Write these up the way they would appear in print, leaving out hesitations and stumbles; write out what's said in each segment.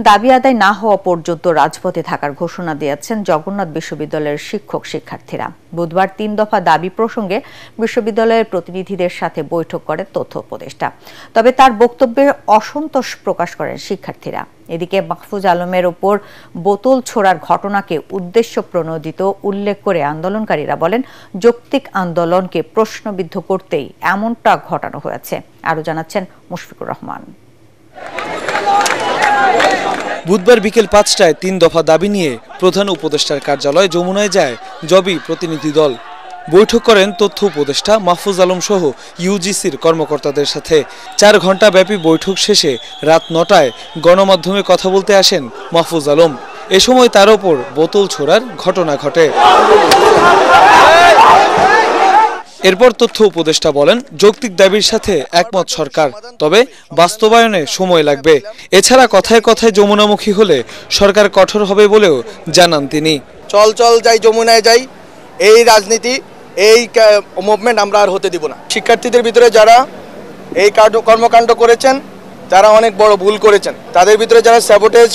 দাবি আদায় না হওয়া পর্যন্ত রাজপথে থাকার ঘোষণা দিয়েছেন জগন্নাথ বিশ্ববিদ্যালয়ের শিক্ষক শিক্ষার্থীরা। বুধবার ৩ দফা দাবি প্রসঙ্গে বিশ্ববিদ্যালয়ের প্রতিনিধিদের সাথে বৈঠক করে তথ্য উপদেষ্টা। তবে তার বক্তব্যে অসন্তোষ প্রকাশ করেন শিক্ষার্থীরা। এদিকে মাহফুজ আলমের ওপর বোতল ছোড়ার ঘটনাকে উদ্দেশ্য প্রণোদিত উল্লেখ করে আন্দোলনকারীরা বলেন, যৌক্তিক আন্দোলনকে প্রশ্নবিদ্ধ করতেই এমনটা ঘটানো হয়েছে। আরও জানাচ্ছেন মুশফিকুর রহমান। বুধবার বিকেল ৫টায় ৩ দফা দাবি নিয়ে প্রধান উপদেষ্টার কার্যালয় যমুনায় যায় জবি প্রতিনিধি দল। বৈঠক করেন তথ্য উপদেষ্টা মাহফুজ আলম সহ ইউজিসির কর্মকর্তাদের সাথে। ৪ ঘণ্টা ব্যাপী বৈঠক শেষে রাত ৯টায় গণমাধ্যমে কথা বলতে আসেন মাহফুজ আলম। এ সময় তার ওপর বোতল ছোড়ার ঘটনা ঘটে। এরপর তথ্য উপদেষ্টা বলেন, যৌক্তিক দাবির সাথে একমত সরকার, তবে বাস্তবায়নে সময় লাগবে। এছাড়া কথায় কথায় যমুনামুখী হলে সরকার কঠোর হবে বলেও জানান তিনি। চল চল যাই যমুনায় যাই, এই রাজনীতি, এই মুভমেন্ট আমরা আর হতে দিব না। শিক্ষার্থীদের ভিতরে যারা এই কর্মকাণ্ড করেছেন তারা অনেক বড় ভুল করেছেন। তাদের ভিতরে যারা স্যাবোটেজ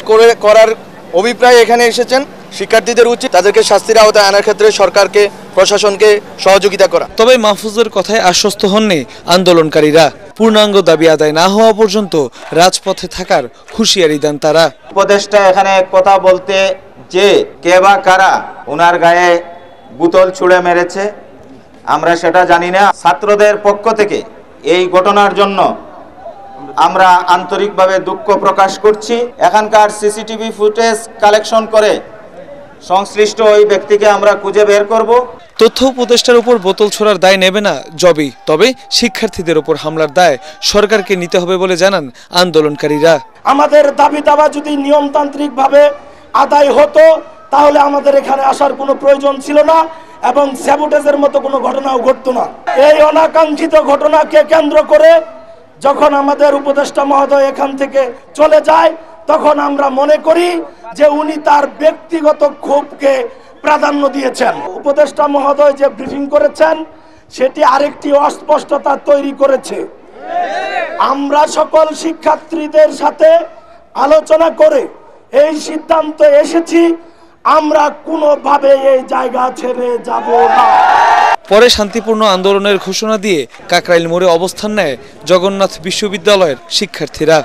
করার অভিপ্রায় এখানে এসেছেন, শিক্ষার্থীদের উচিত তাদেরকে শাস্তির আওতায় আনার ক্ষেত্রে সরকারকে, প্রশাসনকে সহযোগিতা করা। তবে মাহফুজের কথায় আশ্বস্ত হননি আন্দোলনকারীরা। পূর্ণাঙ্গ দাবি আদায় না হওয়া পর্যন্ত রাজপথে থাকার হুঁশিয়ারি দেন তারা। উপদেষ্টা এখানে কথা বলতে যে কে বা কারা ওনার গায়ে বোতল ছুঁড়ে মেরেছে আমরা সেটা জানি না। ছাত্রদের পক্ষ থেকে এই ঘটনার জন্য আমরা আন্তরিকভাবে দুঃখ প্রকাশ করছি। এখানকার সিসিটিভি ফুটেজ কালেকশন করে সংশ্লিষ্ট ওই ব্যক্তিকে আমরা খুঁজে বের করব। তথ্য উপদেষ্টার উপর বোতল ছোড়ার দায় নেবে না জবি, তবে শিক্ষার্থীদের উপর হামলার দায় সরকারকে নিতে হবে বলে জানান আন্দোলনকারীরা। আমাদের দাবি দাবা যদি নিয়মতান্ত্রিকভাবে আদায় হতো তাহলে আমাদের এখানে আসার কোনো প্রয়োজন ছিল না এবং স্যাবোটেজের মতো কোনো ঘটনাও ঘটতো না। এই অনাকাঙ্ক্ষিত ঘটনাকে কেন্দ্র করে যখন আমাদের উপদেষ্টা মহোদয় এখান থেকে চলে যায় তখন আমরা মনে করি যে উনি তার ব্যক্তিগত ক্ষোভকে প্রাধান্য দিয়েছেন। উপদেষ্টা মহোদয় যে ব্রিফিং করেছেন সেটি আরেকটি অস্পষ্টতা তৈরি করেছে। আমরা সকল শিক্ষার্থীদের সাথে আলোচনা করে এই সিদ্ধান্তে এসেছি, আমরা কোনোভাবে এই জায়গা ছেড়ে যাব না। পরে শান্তিপূর্ণ আন্দোলনের ঘোষণা দিয়ে কাকরাইল মোড়ে অবস্থান নেয় জগন্নাথ বিশ্ববিদ্যালয়ের শিক্ষার্থীরা।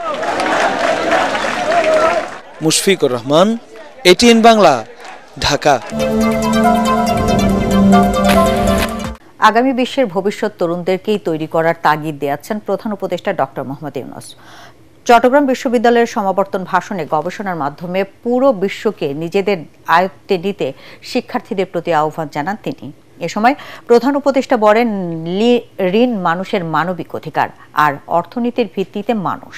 মুশফিকুর রহমান, এটিএন বাংলা, ঢাকা। আগামী বিশ্বের ভবিষ্যৎ তরুণদেরকেই তৈরি করার তাগিদ দিয়েছেন প্রধান উপদেষ্টা ডক্টর মোহাম্মদ ইউনূস। চট্টগ্রাম বিশ্ববিদ্যালয়ের সমাবর্তন ভাষণে গবেষণার মাধ্যমে পুরো বিশ্বকে নিজেদের আয়ত্তে নিতে শিক্ষার্থীদের প্রতি আহ্বান জানান তিনি। এ সময় প্রধান উপদেষ্টা বলেন, ঋণ মানুষের মানবিক অধিকার, আর অর্থনীতির ভিত্তিতে মানুষ।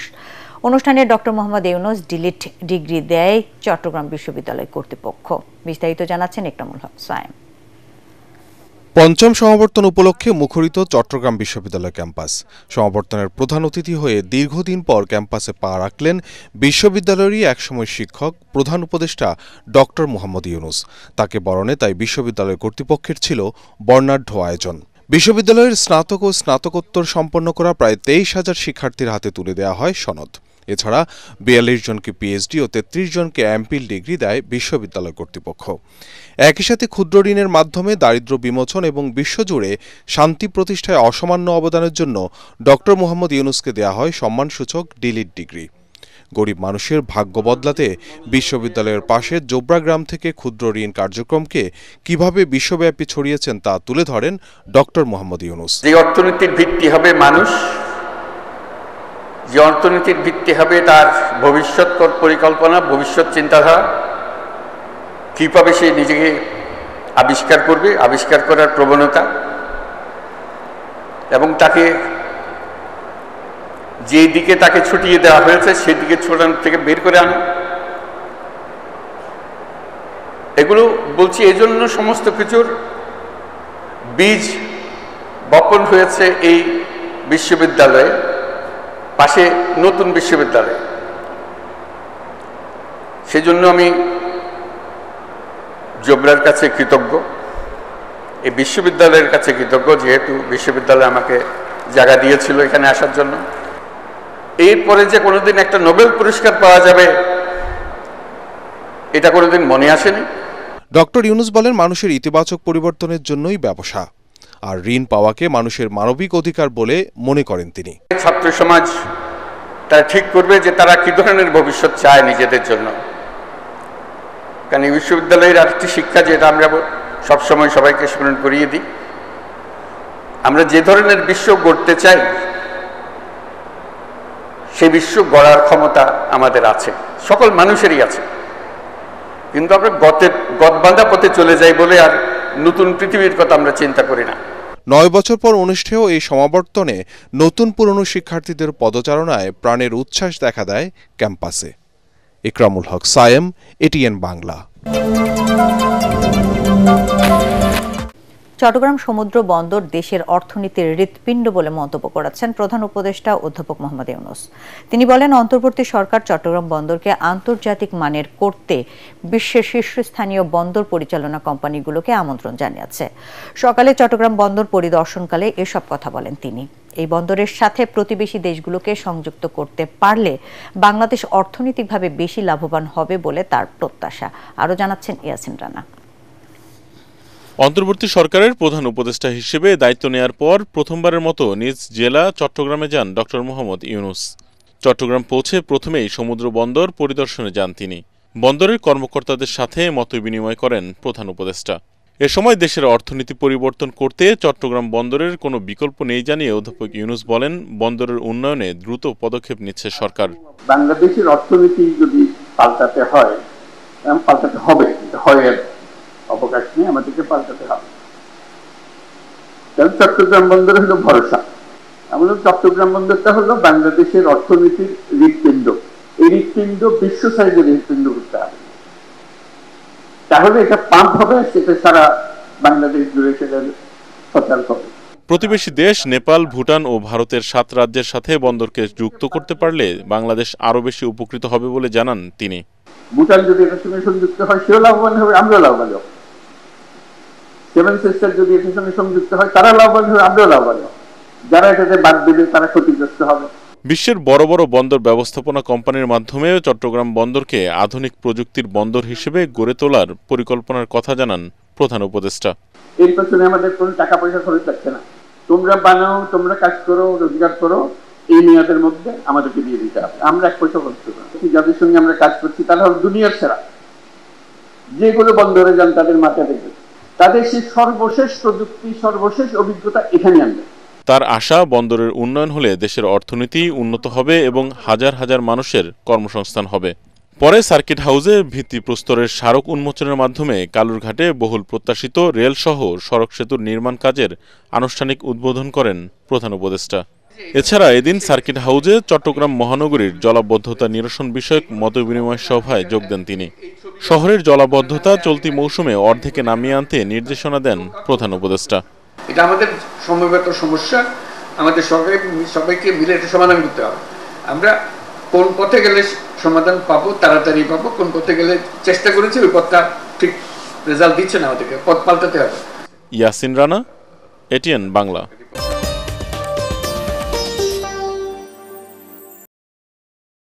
অনুষ্ঠানে doctor Mohammad Yunus delete degree দেয় চট্টগ্রাম বিশ্ববিদ্যালয় কর্তৃপক্ষ। বিস্তারিত জানাচ্ছেন ইকরামুল হক সায়েম। পঞ্চম সমাবর্তন উপলক্ষে মুখরিত চট্টগ্রাম বিশ্ববিদ্যালয় ক্যাম্পাস। সমাবর্তনের প্রধান অতিথি হয়ে দীর্ঘদিন পর ক্যাম্পাসে পা রাখলেন বিশ্ববিদ্যালয়েরই একসময় শিক্ষক প্রধান উপদেষ্টা ডক্টর মোহাম্মদ ইউনূস। তাকে বরণে তাই বিশ্ববিদ্যালয় কর্তৃপক্ষের ছিল বর্ণাঢ্য আয়োজন। বিশ্ববিদ্যালয়ের স্নাতক ও স্নাতকোত্তর সম্পন্ন করা প্রায় 23,000 শিক্ষার্থীর হাতে তুলে দেওয়া হয় সনদ। এছাড়া 42 জনকে পিএইচডি ও 33 জনকে এমপিল ডিগ্রি দেয় বিশ্ববিদ্যালয় কর্তৃপক্ষ। একই সাথে ক্ষুদ্র ঋণের মাধ্যমে দারিদ্র্য বিমোচন এবং বিশ্বজুড়ে শান্তি প্রতিষ্ঠায় অসামান্য অবদানের জন্য ডক্টর মোহাম্মদ ইউনূসকে দেওয়া হয় সম্মানসূচক ডিলিট ডিগ্রি। গরিব মানুষের ভাগ্য বদলাতে বিশ্ববিদ্যালয়ের পাশে জোবরা গ্রাম থেকে ক্ষুদ্র ঋণ কার্যক্রমকে কিভাবে বিশ্বব্যাপী ছড়িয়েছেন তা তুলে ধরেন ডক্টর মোহাম্মদ ইউনূস। যে অর্থনীতির ভিত্তি হবে মানুষ, যে অর্থনীতির ভিত্তি হবে তার ভবিষ্যৎ পরিকল্পনা, ভবিষ্যৎ চিন্তাধারা, কীভাবে সে নিজেকে আবিষ্কার করবে, আবিষ্কার করার প্রবণতা, এবং তাকে যে দিকে তাকে ছুটিয়ে দেওয়া হয়েছে সেদিকে ছোটানোর থেকে বের করে আনা। এগুলো বলছি এজন্য সমস্ত কিছুর বীজ বপন হয়েছে এই বিশ্ববিদ্যালয়ে, পাশে নতুন বিশ্ববিদ্যালয়। সেজন্য আমি জোবরার কাছে কৃতজ্ঞ, এই বিশ্ববিদ্যালয়ের কাছে কৃতজ্ঞ, যেহেতু বিশ্ববিদ্যালয় আমাকে জায়গা দিয়েছিল এখানে আসার জন্য। এরপরে যে কোনোদিন একটা নোবেল পুরস্কার পাওয়া যাবে এটা কোনোদিন মনে আসেনি। ডক্টর ইউনূস বলেন, মানুষের ইতিবাচক পরিবর্তনের জন্যই ব্যবসা, আর ঋণ পাওয়াকে মানুষের মানবিক অধিকার বলে মনে করেন তিনি। ছাত্র সমাজ তারা ঠিক করবে যে তারা কি ধরনের ভবিষ্যৎ চায় নিজেদের জন্য। কারণ এই বিশ্ববিদ্যালয়ের আরেকটি শিক্ষা, যেটা আমরা সবসময় সবাইকে স্মরণ করিয়ে দিই, আমরা যে ধরনের বিশ্ব গড়তে চাই সেই বিশ্ব গড়ার ক্ষমতা আমাদের আছে, সকল মানুষেরই আছে। কিন্তু আমরা গতবান্ধা পথে চলে যাই বলে আর নতুন পৃথিবীর কথা আমরা চিন্তা করি না। 9 বছর পর অনুষ্ঠেয় এই সমাবর্তনে নতুন পুরনো শিক্ষার্থীদের পদচারণায় প্রাণের উচ্ছ্বাস দেখা দেয় ক্যাম্পাসে। ইকরামুল হক সায়েম, এটিএন বাংলা। চট্টগ্রাম সমুদ্র বন্দর দেশের অর্থনীতির হৃৎপিণ্ড বলে মন্তব্য করেছেন প্রধান উপদেষ্টা অধ্যাপক মোহাম্মদ ইউনূস। তিনি বলেন, অন্তর্বর্তী সরকার চট্টগ্রাম বন্দরকে আন্তর্জাতিক মানের করতে বিশ্বের শীর্ষস্থানীয় বন্দর পরিচালনা কোম্পানিগুলোকে আমন্ত্রণ জানিয়েছে। সকালে চট্টগ্রাম বন্দর পরিদর্শনকালে এসব কথা বলেন তিনি। এই বন্দরের সাথে প্রতিবেশী দেশগুলোকে সংযুক্ত করতে পারলে বাংলাদেশ অর্থনৈতিকভাবে বেশি লাভবান হবে বলে তার প্রত্যাশা। আরও জানাচ্ছেন ইয়াসিন রানা। অন্তর্বর্তী সরকারের প্রধান উপদেষ্টা হিসেবে দায়িত্ব নেয়ার পর প্রথমবারের মতো নিজ জেলা চট্টগ্রামে যান ডক্টর মোহাম্মদ ইউনূস। চট্টগ্রাম পৌঁছে প্রথমেই সমুদ্র বন্দর পরিদর্শনে যান তিনি। বন্দরের কর্মকর্তাদের সাথে মতবিনিময় করেন প্রধান উপদেষ্টা। এ সময় দেশের অর্থনীতি পরিবর্তন করতে চট্টগ্রাম বন্দরের কোনো বিকল্প নেই জানিয়ে অধ্যাপক ইউনূস বলেন, বন্দরের উন্নয়নে দ্রুত পদক্ষেপ নিচ্ছে সরকার। বাংলাদেশের অর্থনীতি যদি পাল্টাতে হয়, পাল্টাতে হবে, অবকাশ নেই, আমাদেরকে পাল্টাতে হবে। চট্টগ্রাম বন্দর হলো ভরসা। আমাদের চট্টগ্রাম বন্দরটা হলো বাংলাদেশের অর্থনীতির হৃৎপিণ্ড। এই হৃৎপিণ্ড বিশ্ব সাইজের হৃৎপিণ্ড করতে হবে, তাহলে এটা পাম্প হবে, সেটা সারা বাংলাদেশ জুড়ে সেটা সচল হবে। প্রতিবেশী দেশ নেপাল, ভুটান ও ভারতের 7 রাজ্যের সাথে বন্দরকে যুক্ত করতে পারলে বাংলাদেশ আরও বেশি উপকৃত হবে বলে জানান তিনি। ভুটান যদি এটার সঙ্গে সংযুক্ত হয়, সেও লাভবান হবে, আমরাও লাভবান হব। 7 সিস্টার যদি এটার সঙ্গে সংযুক্ত হয়, তারা লাভবান হবে, আমরাও লাভবান হব। যারা এটাতে বাদ দেবে তারা ক্ষতিগ্রস্ত হবে। বিশ্বের বড় বড় বন্দর ব্যবস্থাপনা কোম্পানির মাধ্যমে চট্টগ্রাম বন্দরকে আধুনিক প্রযুক্তির বন্দর হিসেবে গড়ে তোলার পরিকল্পনার কথা জানান প্রধান উপদেষ্টা। এর পেছনে আমাদের কোনো টাকা পয়সা খরচ লাগছে না। তোমরা বানাও, তোমরা কাজ করো, রোজগার করো, এই মেয়াদের মধ্যে আমাদেরকে দিয়ে দিতে হবে। আমরা 1 পয়সা খরচ করবো না। যাদের সঙ্গে আমরা কাজ করছি তারা হল দুনিয়ার সেরা। যেগুলো বন্দরে যান তাদের মাথা দেখবে, তাদের সেই সর্বশেষ প্রযুক্তি, সর্বশেষ অভিজ্ঞতা এখানে আনবে। তার আশা, বন্দরের উন্নয়ন হলে দেশের অর্থনীতি উন্নত হবে এবং হাজার হাজার মানুষের কর্মসংস্থান হবে। পরে সার্কিট হাউসে ভিত্তিপ্রস্তরের স্মারক উন্মোচনের মাধ্যমে কালুরঘাটে বহুল প্রত্যাশিত রেলসহ সড়ক সেতুর নির্মাণ কাজের আনুষ্ঠানিক উদ্বোধন করেন প্রধান উপদেষ্টা। এছাড়া এদিন সার্কিট হাউসে চট্টগ্রাম মহানগরীর জলাবদ্ধতা নিরসন বিষয়ক মতবিনিময় সভায় যোগ দেন তিনি। শহরের জলাবদ্ধতা চলতি মৌসুমে অর্ধেকে নামিয়ে আনতে নির্দেশনা দেন প্রধান উপদেষ্টা। এটা আমাদের সমবেত সমস্যা, আমাদের সবাইকে মিলে এটা সমাধান করতে হবে। আমরা কোন পথে গেলে সমাধান পাবো, তাড়াতাড়ি পাবো, কোন পথে গেলে চেষ্টা করেছি ওই পথটা ঠিক রেজাল্ট দিচ্ছে না, আমাদেরকে পথ পাল্টাতে হবে। ইয়াসিন রানা, এটিএন বাংলা।